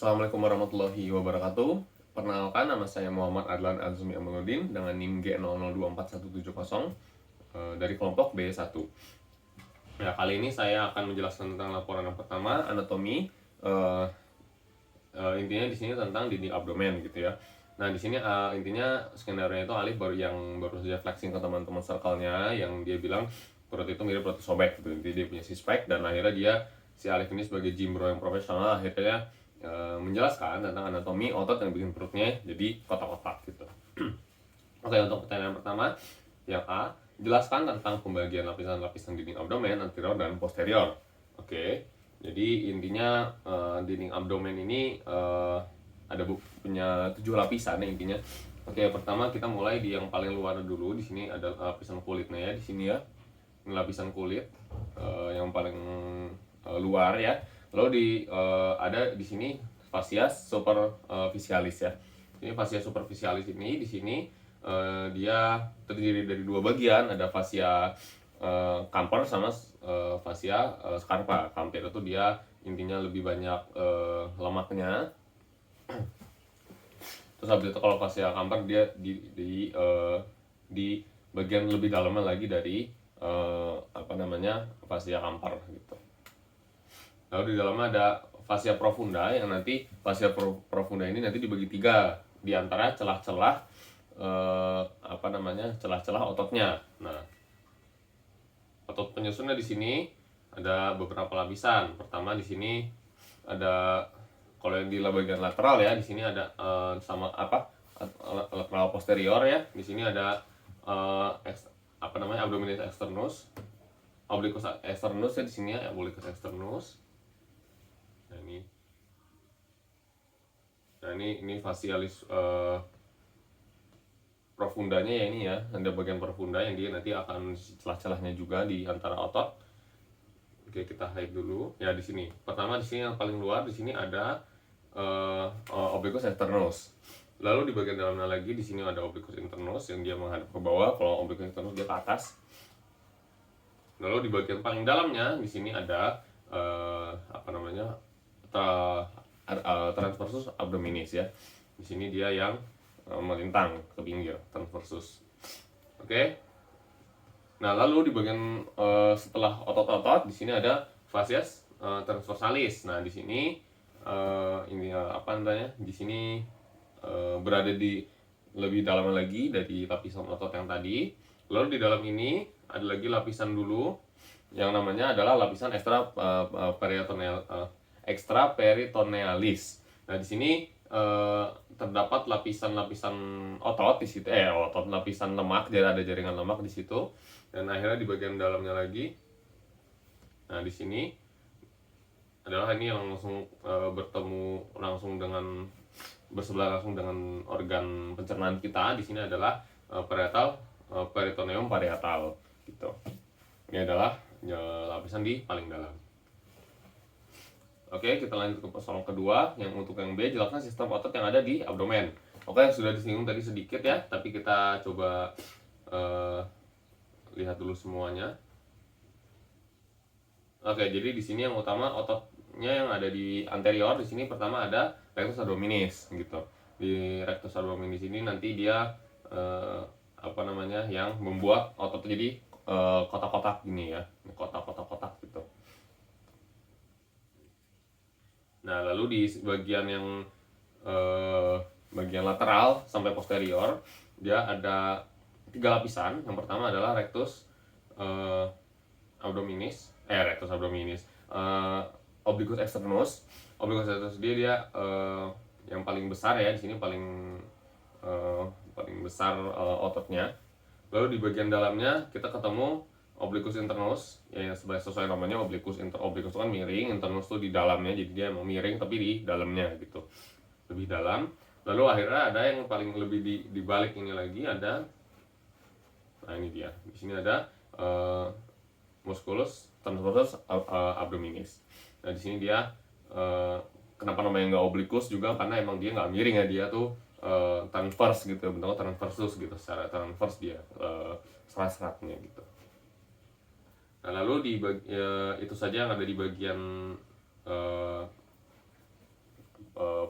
Assalamualaikum warahmatullahi wabarakatuh. Perkenalkan, nama saya Muhammad Adlan Azmi Amaluddin dengan NIM G00241170 dari kelompok B1. Ya, kali ini saya akan menjelaskan tentang laporan yang pertama, anatomi. Intinya di sini tentang dinding abdomen gitu ya. Nah, di sini intinya skenario itu Alif baru saja flexing ke teman-teman circle-nya yang dia bilang perut itu mirip perut sobek gitu. Jadi dia punya six-pack dan akhirnya si Alif ini sebagai gym bro yang profesional akhirnya menjelaskan tentang anatomi otot yang bikin perutnya jadi kotak-kotak gitu. Oke, untuk pertanyaan pertama, yang A, jelaskan tentang pembagian lapisan-lapisan dinding abdomen anterior dan posterior. Oke, jadi intinya dinding abdomen ini ada punya 7 lapisan ya intinya. Oke, pertama kita mulai di yang paling luar dulu. Di sini ada lapisan kulitnya ya, di sini ya. Ini lapisan kulit yang paling luar ya. Lalu ada di sini fascia superficialis ya. Ini fascia superficialis ini di sini dia terdiri dari dua bagian, ada fascia camper sama fascia scarpa. Camper itu dia intinya lebih banyak lemaknya. Terus habis itu kalau fascia camper dia di bagian lebih dalamnya lagi dari fascia camper gitu. Lalu di dalamnya ada fascia profunda yang nanti fascia profunda ini nanti dibagi tiga di antara celah-celah celah-celah ototnya. Nah, otot penyusunnya di sini ada beberapa lapisan. Pertama di sini ada, kalau yang di bagian lateral ya, di sini ada lateral posterior ya. Di sini ada abdominis externus, obliquus externus ya, di sini ya, obliquus externus. Nah ini facialis profundanya ya, ini ya, ada bagian profunda yang dia nanti akan celah-celahnya juga di antara otot. Oke, kita hide dulu ya. Di sini pertama, di sini yang paling luar, di sini ada obliquus internus. Lalu di bagian dalamnya lagi di sini ada obliquus internus yang dia menghadap ke bawah, kalau obliquus internus dia ke atas. Lalu di bagian paling dalamnya di sini ada transversus abdominis ya. Di sini dia yang melintang ke pinggir, transversus. Oke. Nah, lalu di bagian setelah otot-otot di sini ada fascia transversalis. Nah, di sini di sini berada di lebih dalam lagi dari lapisan otot yang tadi. Lalu di dalam ini ada lagi lapisan dulu yang namanya adalah lapisan extraperitonealis. Nah, di sini terdapat lapisan-lapisan otot di situ, lapisan lemak, jadi ada jaringan lemak di situ. Dan akhirnya di bagian dalamnya lagi, nah di sini adalah ini yang langsung bersebelah langsung dengan organ pencernaan kita. Di sini adalah peritoneum parietal gitu. Ini adalah lapisan di paling dalam. Oke, kita lanjut ke persoalan kedua. Yang untuk yang B, jelaskan sistem otot yang ada di abdomen. Oke, sudah disinggung tadi sedikit ya, tapi kita coba lihat dulu semuanya. Oke, jadi di sini yang utama ototnya yang ada di anterior. Di sini pertama ada rectus abdominis gitu. Di rectus abdominis ini nanti dia yang membuat otot jadi kotak-kotak gini ya, kotak-kotak gitu. Nah, lalu di bagian yang bagian lateral sampai posterior dia ada 3 lapisan. Yang pertama adalah rectus abdominis, obliquus externus. Obliquus externus dia yang paling besar ya, di sini paling besar ototnya. Lalu di bagian dalamnya kita ketemu obliquus internus ya, sesuai namanya obliquus itu kan miring, internus tuh di dalamnya, jadi dia mau miring tapi di dalamnya gitu, lebih dalam. Lalu akhirnya ada yang paling lebih di balik ini lagi ada, nah ini dia, di sini ada musculus transversus abdominis. Nah, di sini dia kenapa namanya nggak obliquus juga, karena emang dia nggak miring ya, dia tuh transverse gitu, bentuknya transversus gitu, secara transverse dia serat-seratnya gitu. Nah, lalu itu saja yang ada di bagian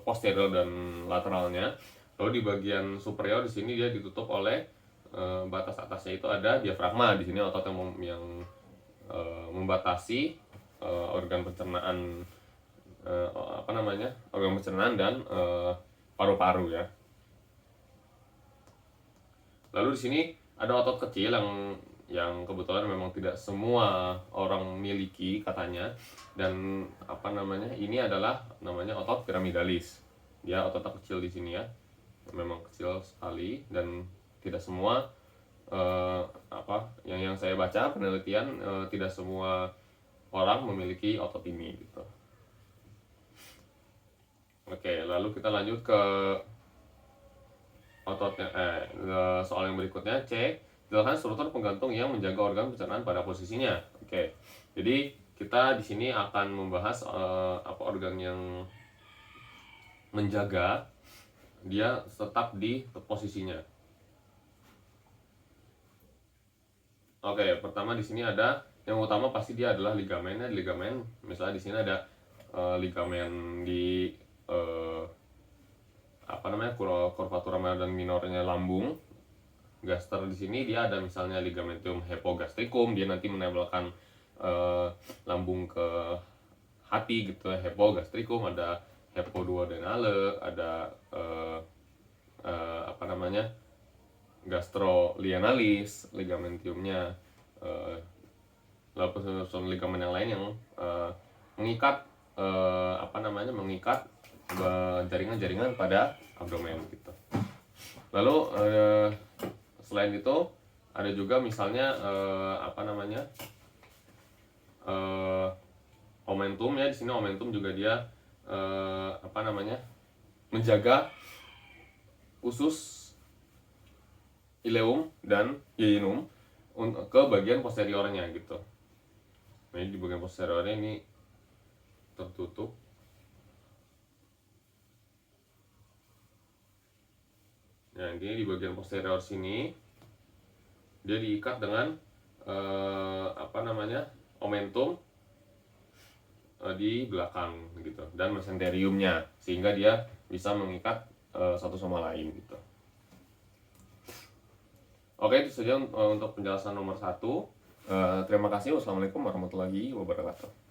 posterior dan lateralnya. Lalu di bagian superior di sini dia ditutup oleh batas atasnya itu ada diafragma. Di sini otot yang membatasi organ pencernaan, organ pencernaan dan paru-paru ya. Lalu di sini ada otot kecil yang kebetulan memang tidak semua orang miliki katanya, dan ini adalah namanya otot piramidalis. Dia otot kecil di sini ya, memang kecil sekali, dan tidak semua yang saya baca penelitian tidak semua orang memiliki otot ini gitu. Oke, lalu kita lanjut ke ototnya. Soal yang berikutnya, C. Jelaskan struktur penggantung yang menjaga organ pencernaan pada posisinya. Oke, jadi kita di sini akan membahas apa organ yang menjaga dia tetap di posisinya. Oke, pertama di sini ada yang utama pasti dia adalah ligamennya. Ligamen, misalnya di sini ada ligamen di curvatura major dan minornya lambung. Gaster di sini dia ada misalnya ligamentum hypogastricum, dia nanti menempelkan lambung ke hati gitu ya. Hypogastricum, ada hypoduodenale, ada gastrolinealis ligamentiumnya, lalu susun ligamen yang lain yang mengikat mengikat jaringan-jaringan pada abdomen gitu. Lalu selain itu ada juga misalnya omentum ya. Di sini omentum juga dia menjaga usus ileum dan yeyinum ke bagian posteriornya gitu. Nah, di bagian posteriornya ini tertutup. Nah, ini di bagian posterior sini dia diikat dengan omentum di belakang gitu, dan mesenteriumnya, sehingga dia bisa mengikat satu sama lain gitu. Oke, itu saja untuk penjelasan nomor 1. Terima kasih. Wassalamualaikum warahmatullahi wabarakatuh.